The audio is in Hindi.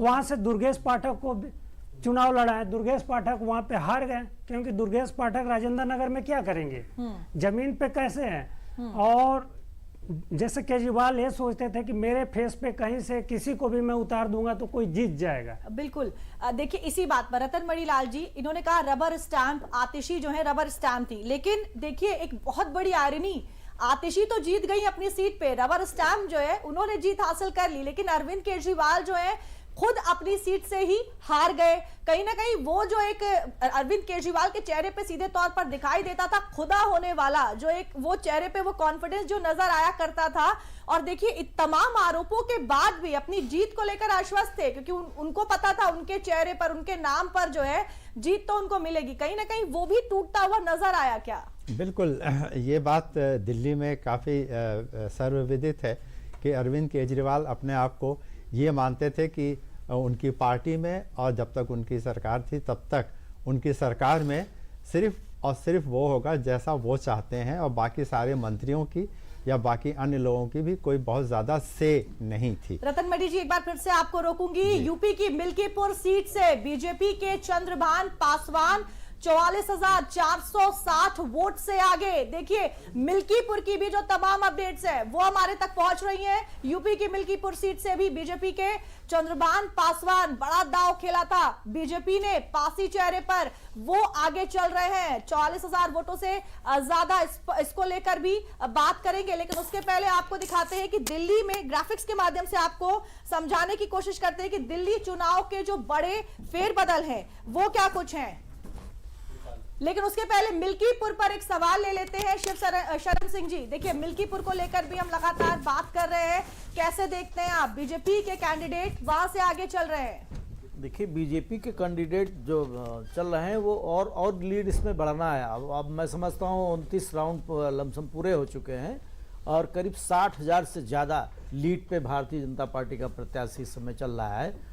वहां से दुर्गेश पाठक को चुनाव लड़ा है। दुर्गेश पाठक वहां पे हार गए, क्योंकि दुर्गेश पाठक राजेंद्र नगर में क्या करेंगे, जमीन पे कैसे हैं। और जैसे केजरीवाल ये सोचते थे कि मेरे फेस पे कहीं से किसी को भी मैं उतार दूंगा तो कोई जीत जाएगा। बिल्कुल। देखिए इसी बात पर रतन मणि लाल जी, इन्होंने कहा रबर स्टैंप, आतिशी जो है रबर स्टैंप थी, लेकिन देखिए एक बहुत बड़ी आयरनी, आतिशी तो जीत गई अपनी सीट पे, रबर स्टैंप जो है उन्होंने जीत हासिल कर ली, लेकिन अरविंद केजरीवाल जो है खुद अपनी सीट से ही हार गए। कहीं ना कहीं वो जो एक अरविंद केजरीवाल के चेहरे पे सीधे तौर पर दिखाई देता था खुदा होने वाला, जो एक वो चेहरे पे वो कॉन्फिडेंस जो नजर आया करता था। और देखिए तमाम आरोपों के बाद भी अपनी जीत को लेकर आश्वस्त थे, क्योंकि उनको पता था उनके चेहरे पर, उनके नाम पर जो है जीत तो उनको मिलेगी। कहीं ना कहीं वो भी टूटता हुआ नजर आया क्या? बिल्कुल, ये बात दिल्ली में काफ़ी सर्वविदित है कि अरविंद केजरीवाल अपने आप को ये मानते थे कि उनकी पार्टी में और जब तक उनकी सरकार थी तब तक उनकी सरकार में सिर्फ और सिर्फ वो होगा जैसा वो चाहते हैं, और बाकी सारे मंत्रियों की या बाकी अन्य लोगों की भी कोई बहुत ज्यादा से नहीं थी। रतन मणि जी, एक बार फिर से आपको रोकूंगी। यूपी की मिल्कीपुर सीट से बीजेपी के चंद्रभान पासवान 44,460 वोट से आगे। देखिए मिल्कीपुर की भी जो तमाम अपडेट्स है वो हमारे तक पहुंच रही हैं। यूपी की मिल्कीपुर सीट से भी बीजेपी के चंद्रभान पासवान, बड़ा दांव खेला था बीजेपी ने, पासी चेहरे पर वो आगे चल रहे हैं 44,000 वोटों से ज्यादा। इसको लेकर भी बात करेंगे, लेकिन उसके पहले आपको दिखाते हैं कि दिल्ली में ग्राफिक्स के माध्यम से आपको समझाने की कोशिश करते हैं कि दिल्ली चुनाव के जो बड़े फेरबदल हैं वो क्या कुछ हैं। लेकिन उसके पहले मिल्कीपुर पर एक सवाल ले लेते हैं शिव शरण सिंह जी। देखिए मिल्कीपुर को लेकर भी हम लगातार बात कर रहे हैं, कैसे देखते हैं आप, बीजेपी के कैंडिडेट वहां से आगे चल रहे हैं? देखिए बीजेपी के कैंडिडेट जो चल रहे हैं वो और लीड इसमें बढ़ना है। अब मैं समझता हूँ 29 राउंड लमसम पूरे हो चुके हैं और करीब 60,000 से ज़्यादा लीड पे भारतीय जनता पार्टी का प्रत्याशी इस समय चल रहा है।